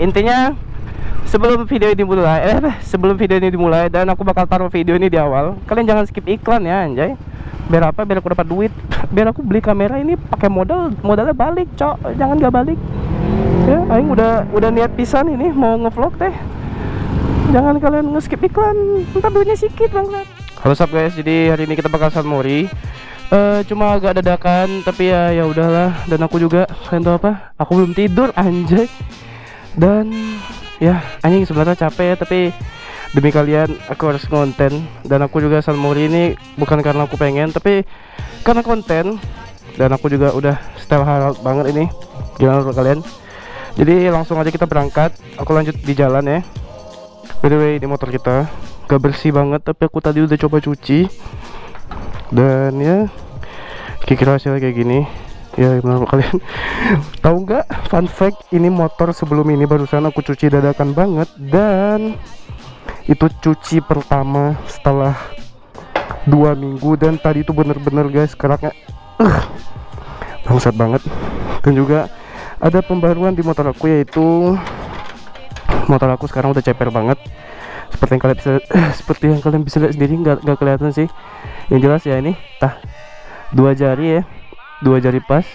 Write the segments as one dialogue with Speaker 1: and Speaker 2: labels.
Speaker 1: Intinya sebelum video ini dimulai dan aku bakal taruh video ini di awal, kalian jangan skip iklan ya anjay. Biar apa? Biar aku dapat duit. Biar aku beli kamera ini pakai modalnya balik, cok. Jangan gak balik. Ya, aing udah niat pisan ini mau ngevlog teh. Jangan kalian nge-skip iklan, ntar duitnya sedikit banget. Halo sob guys, jadi hari ini kita bakal San Mori. Cuma agak dadakan, tapi ya udahlah. Dan aku juga, kalian tahu apa? Aku belum tidur anjay. Dan ya anjing sebenarnya capek, tapi demi kalian aku harus konten. Dan aku juga San Mori ini bukan karena aku pengen, tapi karena konten. Dan aku juga udah setel hal banget ini. Gimana menurut kalian? Jadi langsung aja kita berangkat. Aku lanjut di jalan ya. By the way, ini motor kita gak bersih banget, tapi aku tadi udah coba cuci. Dan ya kira-kira hasilnya kayak gini. Ya gimana menurut kalian? Tahu nggak, fun fact, ini motor sebelum ini barusan aku cuci dadakan banget. Dan itu cuci pertama setelah 2 minggu. Dan tadi itu bener-bener guys keraknya bangsat banget. Dan juga ada pembaruan di motor aku, yaitu motor aku sekarang udah ceper banget. Seperti yang kalian bisa lihat sendiri, nggak kelihatan sih. Yang jelas ya ini tah 2 jari ya, 2 jari pas.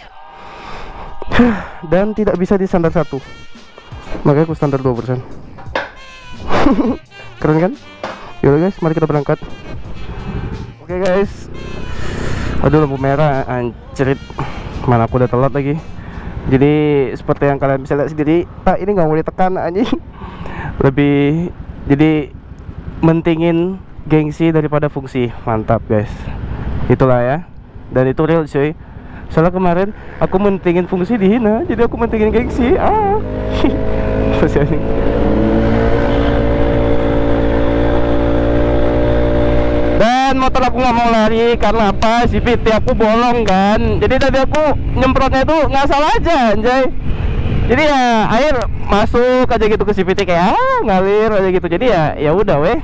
Speaker 1: Dan tidak bisa di standar 1, makanya aku standar 2%. Keren kan? Yaudah guys, mari kita berangkat. Oke guys, aduh lampu merah anjrit, mana aku udah telat lagi. Jadi seperti yang kalian bisa lihat sendiri, ini nggak mau ditekan anjing. Lebih jadi mentingin gengsi daripada fungsi. Mantap guys, itulah ya. Dan itu real cuy. Soalnya kemarin aku mentingin fungsi dihina, jadi aku mentingin gengsi. Masih anjing. Dan motor aku nggak mau lari karena apa? CVT aku bolong kan. Jadi tadi aku nyemprotnya itu ngasal aja anjay. Jadi ya air masuk aja gitu ke CVT kayak ngalir aja gitu. Jadi ya udah weh.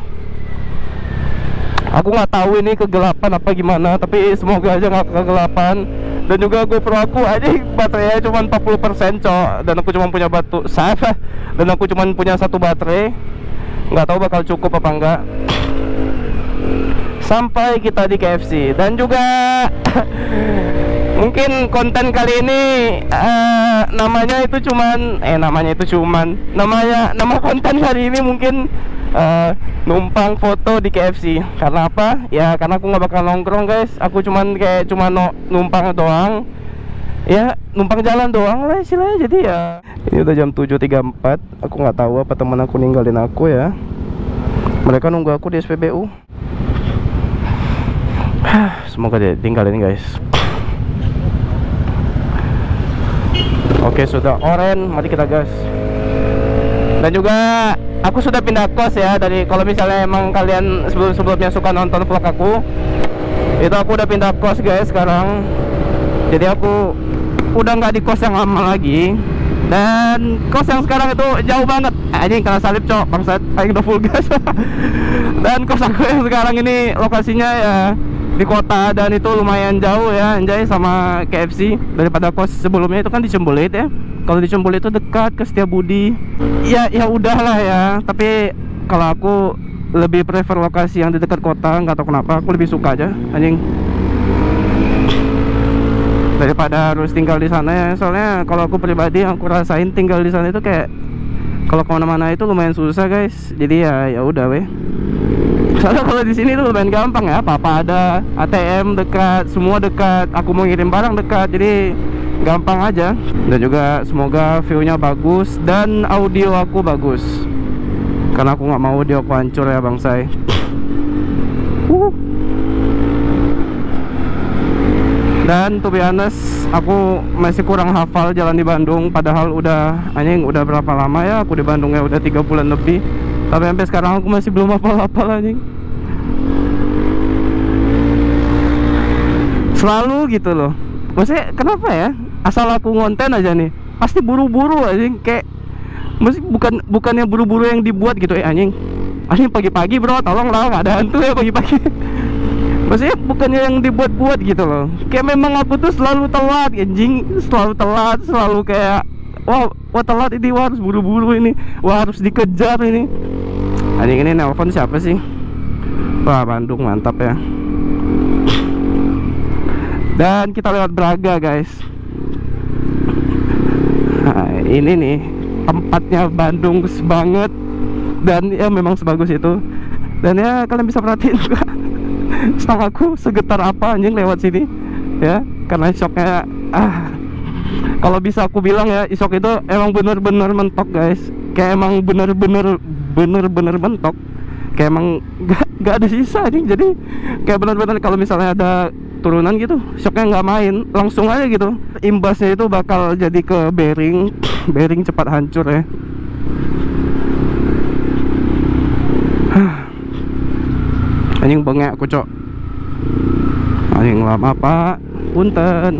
Speaker 1: Aku nggak tahu ini kegelapan apa gimana, tapi semoga aja nggak kegelapan. Dan juga GoPro aku aja baterainya cuma 40% cok. Dan aku cuma punya Dan aku cuma punya 1 baterai. Nggak tahu bakal cukup apa enggak sampai kita di KFC. Dan juga mungkin konten kali ini nama konten hari ini mungkin numpang foto di KFC. Karena apa? Ya karena aku nggak bakal nongkrong guys. Aku cuma numpang doang. Ya numpang jalan doang lah istilahnya. Jadi ya ini udah jam 7.34. Aku nggak tahu apa teman aku ninggalin aku ya. Mereka nunggu aku di SPBU. Semoga dia tinggalin guys. Oke sudah oren, mari kita gas. Dan juga aku sudah pindah kos ya. Dari kalau misalnya emang kalian sebelumnya suka nonton vlog aku, itu aku udah pindah kos guys sekarang. Jadi aku udah nggak di kos yang lama lagi. Dan kos yang sekarang itu jauh banget. Anjing kena salib cok, bangsat. Aing udah full gas. Dan kos aku yang sekarang ini lokasinya ya di kota, dan itu lumayan jauh ya anjay sama KFC. Daripada kos sebelumnya itu kan di Cembulit ya. Kalau di Cembulit itu dekat ke Setiabudi. Ya udahlah ya. Tapi kalau aku lebih prefer lokasi yang di dekat kota, nggak tahu kenapa aku lebih suka aja anjing daripada harus tinggal di sana ya. Soalnya kalau aku pribadi aku rasain tinggal di sana itu kayak kalau kemana-mana itu lumayan susah guys. Jadi ya udah weh. Soalnya kalau di sini tuh lumayan gampang ya, apa-apa ada, ATM dekat, semua dekat, aku mau ngirim barang dekat, jadi gampang aja. Dan juga semoga view-nya bagus dan audio aku bagus, karena aku nggak mau audio aku hancur ya bangsai. Dan to be honest, aku masih kurang hafal jalan di Bandung. Padahal udah berapa lama ya aku di Bandung ya, udah 3 bulan lebih. Tapi sampai sekarang aku masih belum hafal-hafal anjing. Selalu gitu loh. Maksudnya kenapa ya? Asal aku ngonten aja nih, pasti buru-buru anjing. Kayak bukannya buru-buru yang dibuat gitu anjing. Anjing pagi-pagi bro, tolong lah, nggak ada hantu ya pagi-pagi. Maksudnya bukannya yang dibuat-buat gitu loh. Kayak memang aku tuh selalu telat anjing. Selalu telat, selalu kayak wah telat ini, wah harus buru-buru ini, wah harus dikejar ini. Anjing, ini nelpon siapa sih? Wah, Bandung mantap ya. Dan kita lewat Braga guys. Nah, ini nih tempatnya Bandung banget. Dan ya memang sebagus itu. Dan ya kalian bisa perhatiin juga setengahku segetar apa anjing lewat sini ya, karena shocknya kalau bisa aku bilang ya, isok itu emang bener-bener mentok guys. Kayak emang bener-bener mentok. Kayak emang gak ada sisa nih. Jadi kayak bener-bener kalau misalnya ada turunan gitu, shocknya nggak main, langsung aja gitu. Imbasnya itu bakal jadi ke bearing. Bearing cepat hancur ya. Anjing bengek aku cok. Anjing lama pak. Punten.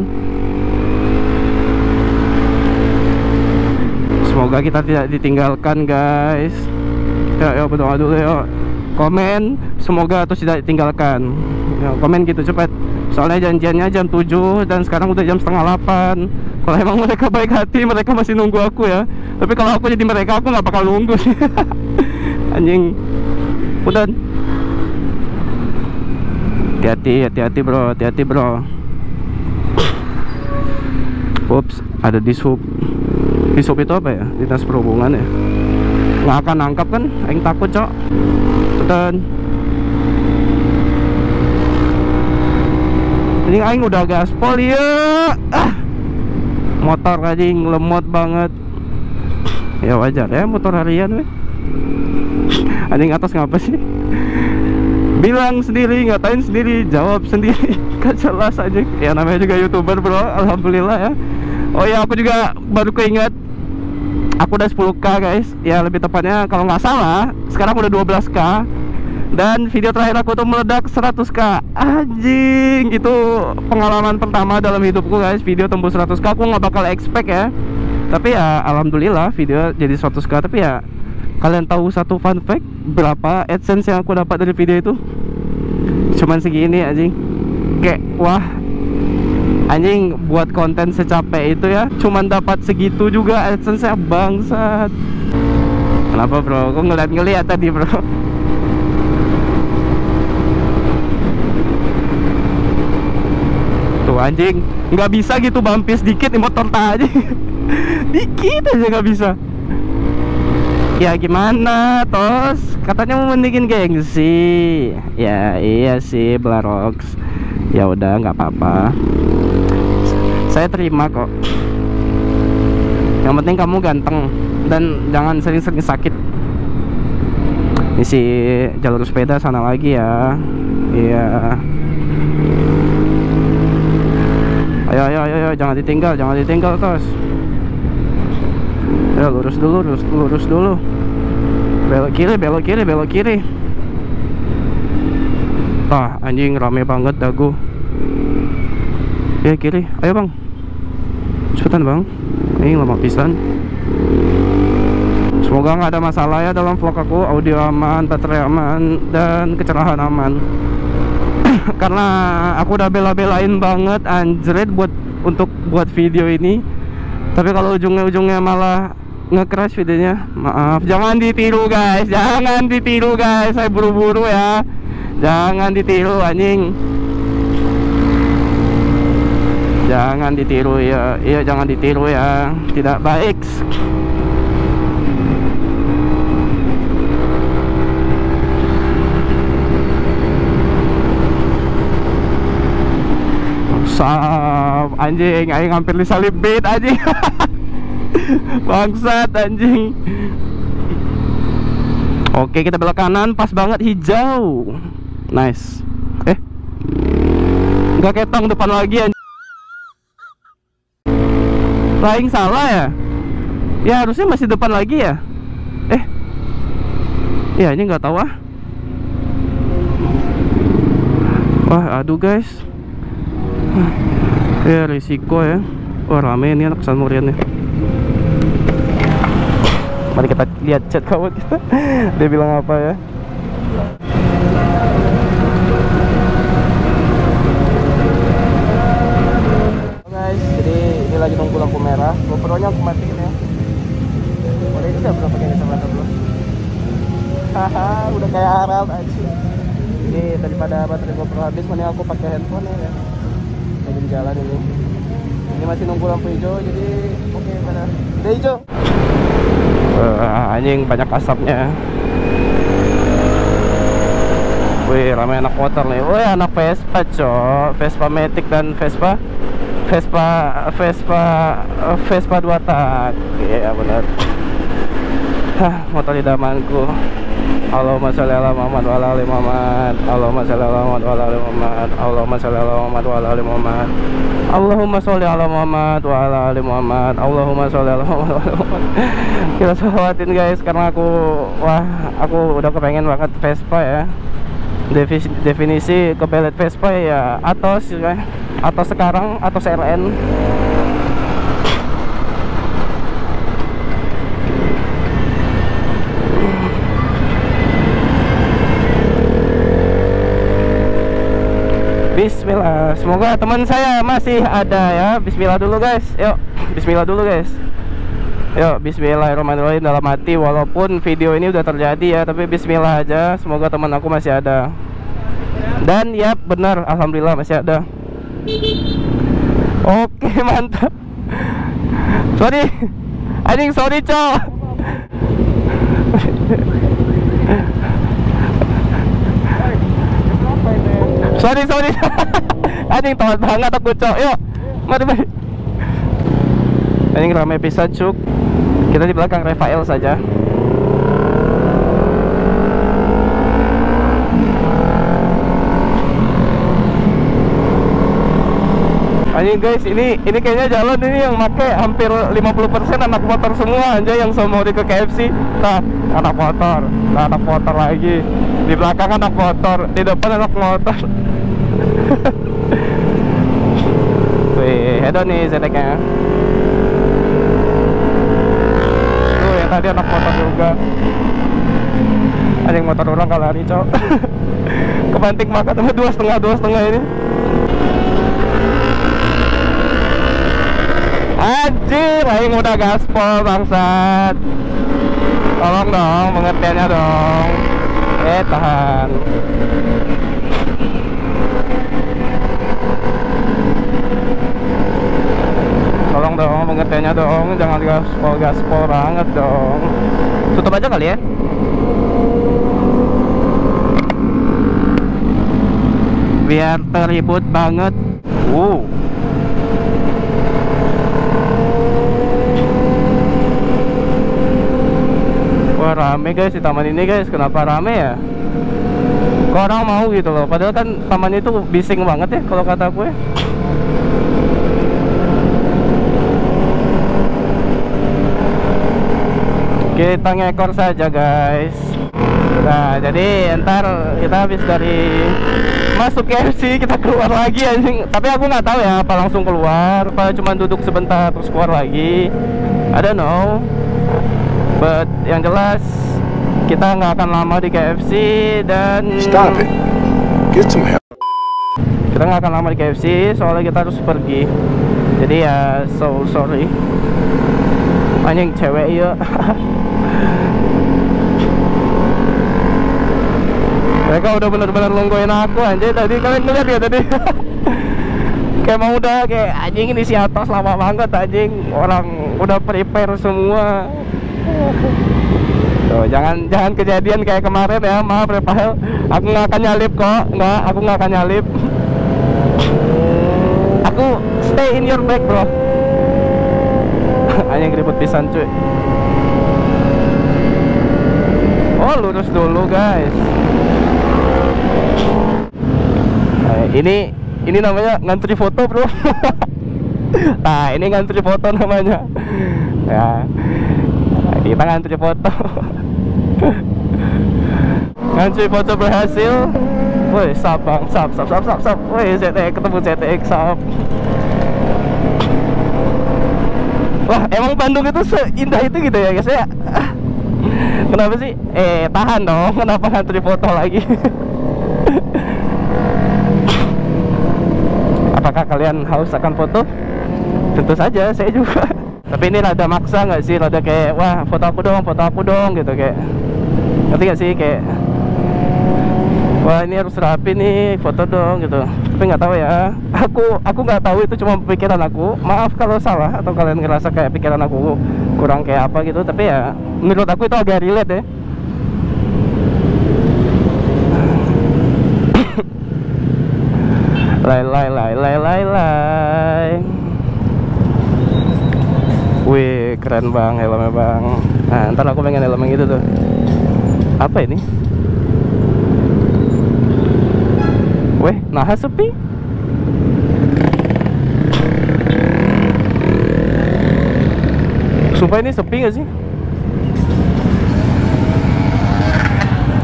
Speaker 1: Semoga kita tidak ditinggalkan guys. Yuk berdoa dulu yuk. Komen semoga terus tidak ditinggalkan. Yuk, komen gitu cepet. Soalnya janjiannya jam 7 dan sekarang udah jam setengah 8. Kalau emang mereka baik hati, mereka masih nunggu aku ya. Tapi kalau aku jadi mereka, aku nggak bakal nunggu sih. Anjing. Udah. Hati-hati bro, hati-hati bro. Ups, ada dishub. Dishub itu apa ya? Dinas perhubungan ya. Nggak akan nangkap kan? Aing takut cok. Udah. Ini aing udah gaspol ya. Motor anjing lemot banget. Ya wajar ya motor harian weh. Anjing atas ngapa sih? Bilang sendiri, ngatain sendiri, jawab sendiri. Gak jelas aja. Ya namanya juga YouTuber bro, alhamdulillah ya. Oh ya, aku juga baru keinget, aku udah 10k guys. Ya lebih tepatnya kalau nggak salah sekarang udah 12k. Dan video terakhir aku tuh meledak 100k. Anjing, itu pengalaman pertama dalam hidupku guys, video tembus 100k. Aku nggak bakal expect ya. Tapi ya alhamdulillah video jadi 100k. Tapi ya kalian tahu satu fun fact, berapa AdSense yang aku dapat dari video itu? Cuman segini anjing. Kayak wah anjing, buat konten secapek itu ya cuman dapat segitu juga AdSense-nya, bangsat. Kenapa bro? Kok ngeliat tadi bro? Tuh anjing, nggak bisa gitu bampis dikit nih motor tadi. Dikit aja nggak bisa. Ya gimana tos, katanya mau mendingin gengsi. Ya iya sih Blarox. Ya udah nggak apa-apa, saya terima kok. Yang penting kamu ganteng dan jangan sering-sering sakit. Isi jalur sepeda sana lagi ya. Iya. Ayo jangan ditinggal tos. Ya lurus dulu. Belok kiri. Ah anjing rame banget dagu. Ya kiri, ayo bang. Cepetan bang. Ini lama pisan. Semoga nggak ada masalah ya dalam vlog aku. Audio aman, baterai aman, dan kecerahan aman. Karena aku udah bela-belain banget anjret untuk buat video ini. Tapi kalau ujungnya malah nge-crash videonya, maaf. Jangan ditiru guys, saya buru-buru ya. Jangan ditiru anjing. Jangan ditiru ya. Iya jangan ditiru ya. Tidak baik. Sap anjing, aing hampir disalip beat anjing. Bangsat anjing. Oke, kita belok kanan, pas banget hijau. Nice. Nggak ketong depan lagi anjing. Lain salah ya? Ya harusnya masih depan lagi ya. Ya ini nggak tahu ah. Wah aduh guys. Ya risiko ya. Wah rame ini anak Sanmurian nih. Mari kita lihat chat kawan kita. Dia bilang apa ya? Guys, jadi ini lagi nunggu lampu merah. GoPro-nya aku matiin ya. aja bro pakai kacamata bro. Haha, udah kayak Arab aja. Ini daripada baterai GoPro habis, mending aku pakai handphone ya. Lagi di jalan ini. Ini masih nunggu lampu hijau, jadi oke mana? Udah hijau. Anjing banyak asapnya. Wih, ramai anak motor nih. Wih, anak Vespa, cok. Vespa Matic dan Vespa 2 tak. Iya, benar. Hah, motor idamanku. Allahumma sholli ala Muhammad wa ala ali Muhammad. Allahumma sholli ala Muhammad wa ala ali Muhammad. Allahumma sholli ala Muhammad wa ala ali Muhammad. Allahumma sholli ala Muhammad wa ala ali Muhammad. Allahumma sholli ala Muhammad wa ala ali Muhammad. Kita sholatin guys, karena aku udah kepengen banget Vespa ya. Definisi kebelet Vespa ya Atos ya. Atos sekarang, Atos RN. Bismillah, semoga teman saya masih ada ya. Bismillah dulu guys, yuk. Bismillah dulu guys. Yuk, bismillahirrahmanirrahim dalam hati. Walaupun video ini udah terjadi ya, tapi bismillah aja. Semoga teman aku masih ada. Dan ya benar, alhamdulillah masih ada. Oke, mantap. Sorry, anjing, sorry cow. Sorry anjing, telat banget aku cok. Yuk, mari. Anjing ramai pisan cuk. Kita di belakang Rafael saja. Anjing guys, ini kayaknya jalan ini yang pakai hampir 50% anak motor semua anjay, yang semua ke KFC. Nah, anak motor lagi. Di belakang anak motor, di depan anak motor. Wih, hedon nih ZX-nya. Tuh, yang tadi anak motor juga. Ada yang motor orang kalau lari, cok. Kebanting makan sama 2,5 ini. Anjir, aing udah gaspol bangsat. Tolong dong, pengertiannya dong. Tahan. Tolong dong, pengertiannya dong. Jangan gaspol banget dong. Tutup aja kali ya. Biar teribut banget. Wah, rame guys di taman ini guys. Kenapa rame ya? Kok orang mau gitu loh. Padahal kan taman itu bising banget ya kalau kata gue. Kita ngekor saja guys. Nah, jadi ntar kita habis dari masuk KFC kita keluar lagi anjing. Tapi aku nggak tahu ya, apa langsung keluar, apa cuma duduk sebentar terus keluar lagi. I don't know. But yang jelas kita nggak akan lama di KFC dan
Speaker 2: Stop it. Get some help.
Speaker 1: Kita nggak akan lama di KFC soalnya kita harus pergi. Jadi ya so sorry. Anjing cewek ya. Mereka udah bener-bener nungguin aku anjir tadi. Kalian ngeliat ya tadi. Kayak mau udah kayak anjing ini si atas lama banget anjing. Orang udah prepare semua. Tuh, jangan kejadian kayak kemarin ya. Maaf Rafael, aku nggak akan nyalip kok. Aku nggak akan nyalip. Aku stay in your back bro. Anjing ribut pisan cuy. Oh lurus dulu guys. Nah, ini namanya ngantri foto bro. Nah ini ngantri foto namanya. Ya kita ngantri foto. Ngantri foto berhasil. Woi sap bang, sap. Woi ZTX, ketemu ZTX sap. Wah emang Bandung itu seindah itu gitu ya guys ya. Kenapa sih? Tahan dong, kenapa ngantri foto lagi? Apakah kalian haus akan foto? Tentu saja, saya juga. Tapi ini rada maksa nggak sih? Rada kayak, wah foto aku dong gitu kayak. Ngerti nggak sih kayak, wah ini harus rapi nih, foto dong gitu. Tapi nggak tahu ya. Aku nggak tahu, itu cuma pikiran aku. Maaf kalau salah atau kalian ngerasa kayak pikiran aku kurang kayak apa gitu. Tapi ya menurut aku itu agak relate ya. Lai. Wih, keren bang helmnya bang. Nah, ntar aku pengen helm yang itu tuh. Apa ini? Weh, nah sepi. Sumpah ini sepi gak sih?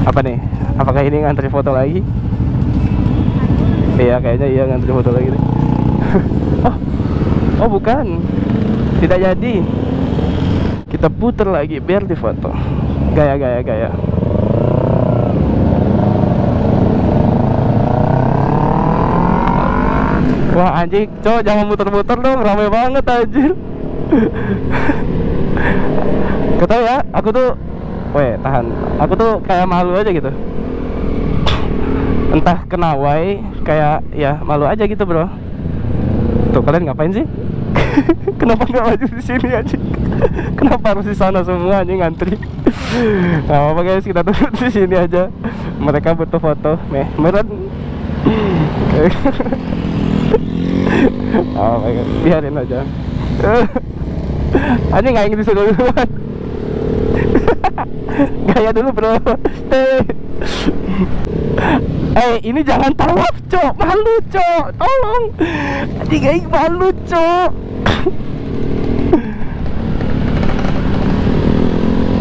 Speaker 1: Apa nih? Apakah ini ngantri foto lagi? Iya, kayaknya iya ngantri foto lagi deh. Oh bukan, tidak jadi. Kita putar lagi biar difoto. Gaya. Wah anjing, cowok jangan muter-muter dong, rame banget anjir. Ketau ya, aku tuh, tahan. Aku tuh kayak malu aja gitu. Entah kenawai, kayak ya malu aja gitu bro. Tuh kalian ngapain sih? Kenapa nggak maju di sini aja? Kenapa harus di sana semua anjing ngantri? Nah, apa guys, kita tunggu di sini aja. Mereka butuh foto, meren. Oh my god, biarin aja. Anjing nggak ingin disuruh duluan. Gaya dulu bro. Ini jangan tawaf cok, malu cok, tolong. Anjing malu cok.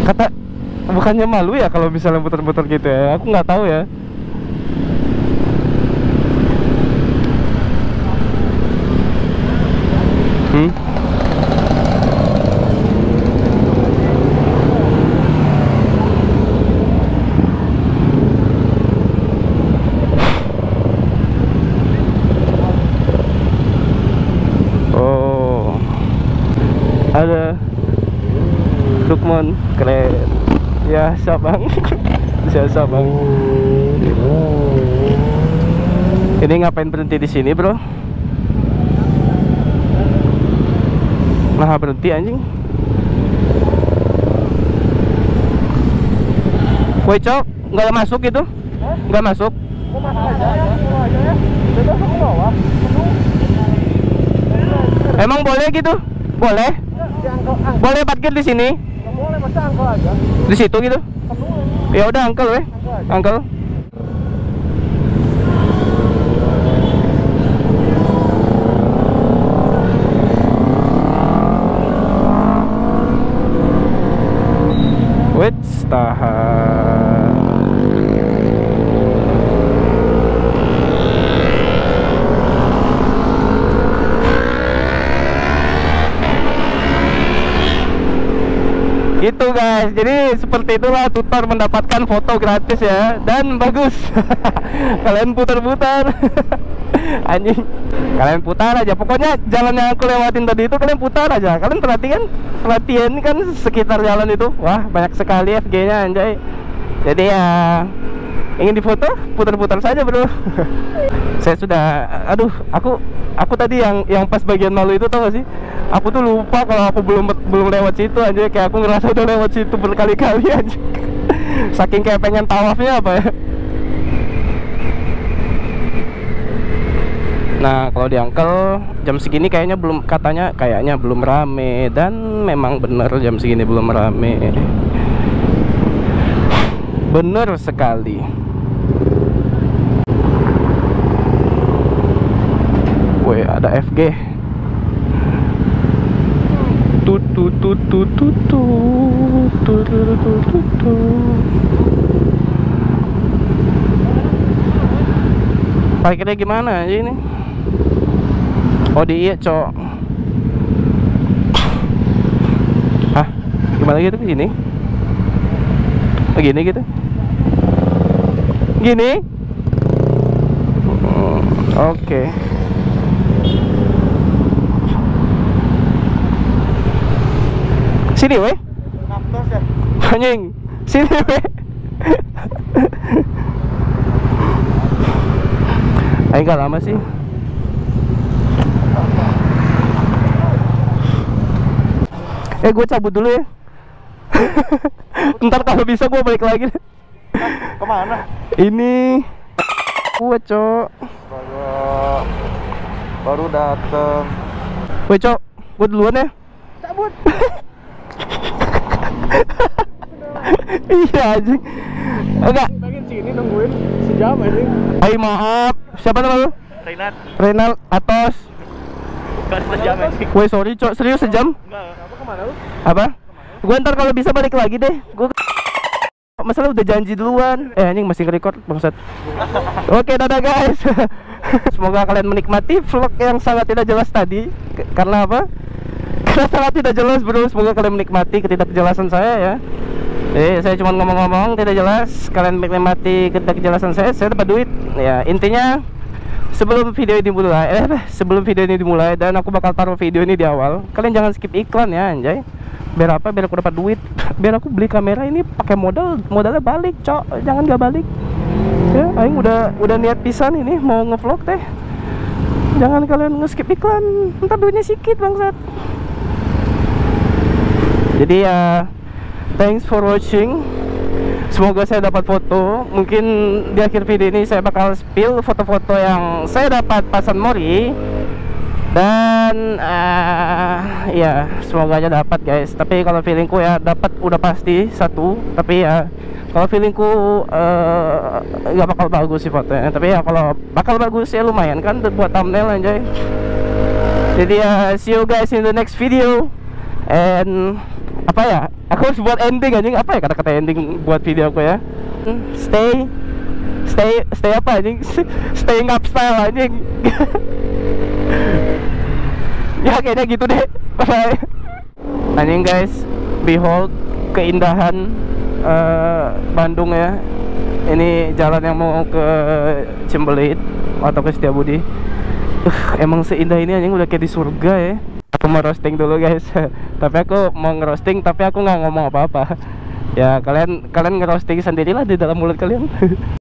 Speaker 1: Kata bukannya malu ya kalau misalnya muter-muter gitu ya, aku nggak tahu ya. Ada Lukman, keren. Ya, sabang. Biasa bang. Ini ngapain berhenti di sini, bro? Nah, berhenti anjing. Woi, cok, nggak masuk gitu? Nggak masuk? Emang boleh gitu? Boleh? Boleh parkir di sini?
Speaker 3: Boleh, masa angkel aja.
Speaker 1: Di situ gitu? Ya udah angkel weh. Angkel. Wait, tahan. Gitu guys, jadi seperti itulah tutor mendapatkan foto gratis ya. Dan bagus. Kalian putar-putar. Anjing, kalian putar aja. Pokoknya jalan yang aku lewatin tadi itu kalian putar aja. Kalian perhatian kan sekitar jalan itu. Wah, banyak sekali FG-nya anjay. Jadi ya, ingin difoto, putar-putar saja bro. Saya sudah, aduh, aku tadi yang pas bagian malu itu tau gak sih? Aku tuh lupa kalau aku belum lewat situ aja. Kayak aku ngerasa udah lewat situ berkali-kali aja. Saking kayak pengen tawafnya apa ya. Nah, kalau di Angkel jam segini kayaknya belum rame. Dan memang bener jam segini belum rame. Bener sekali. Woi, ada FG. Parkirnya gimana aja ini? Oh di iya cok. Hah? Gimana gitu ke sini? Begini gitu? Gini? Oke. Sini weh.
Speaker 3: Ngaptos ya.
Speaker 1: Anjing. Sini weh. Ayo gak lama sih. Gue cabut dulu ya. Ntar kalau bisa gue balik lagi.
Speaker 3: Kemana?
Speaker 1: Ini gue cok.
Speaker 3: Baru dateng.
Speaker 1: Weh cok, gue duluan ya.
Speaker 3: Cabut.
Speaker 1: Iya anjing. Enggak.
Speaker 3: Pengen sini nungguin sejam aja.
Speaker 1: Ay maaf. Siapa nama lu?
Speaker 3: Renat.
Speaker 1: Renal Atos.
Speaker 3: Bukan sejam aja.
Speaker 1: Weh sorry cok, serius sejam?
Speaker 3: Enggak. Apa kemana lu?
Speaker 1: Apa? Gue ntar kalau bisa balik lagi deh. Gue masalah udah janji duluan. Anjing masih nge-record bangsat. Oke dadah guys. Semoga kalian menikmati vlog yang sangat tidak jelas tadi. Karena apa? Karena sangat tidak jelas bro. Semoga kalian menikmati ketidakjelasan saya ya. Saya cuma ngomong-ngomong tidak jelas. Kalian menikmati ketidakjelasan saya dapat duit. Ya intinya sebelum video ini dimulai dan aku bakal taruh video ini di awal. Kalian jangan skip iklan ya anjay. Biar apa? Biar aku dapat duit. Biar aku beli kamera ini pakai modalnya balik, cok. Jangan gak balik. Ya, aing udah niat pisan ini mau ngevlog teh. Jangan kalian nge-skip iklan. Ntar duitnya sikit bangsat. Jadi ya thanks for watching. Semoga saya dapat foto. Mungkin di akhir video ini saya bakal spill foto-foto yang saya dapat pas San Mori. Dan ya semoga aja dapat guys. Tapi kalau feelingku ya dapat udah pasti satu. Tapi ya kalau feelingku nggak bakal bagus sih fotonya. Tapi ya kalau bakal bagus ya lumayan kan buat thumbnail anjay. Jadi ya see you guys in the next video. And apa ya? Aku harus buat ending anjing. Apa ya kata-kata ending buat video aku ya? Stay apa anjing? Staying up style anjing. Ya kayaknya gitu deh. Bye. Anjing guys, behold keindahan Bandung ya. Ini jalan yang mau ke Cimbelit atau ke Setiabudi. Emang seindah ini anjing, udah kayak di surga ya. Aku mau roasting dulu guys. Tapi aku mau ngerosting tapi aku nggak ngomong apa-apa. Ya kalian ngerosting sendirilah di dalam mulut kalian.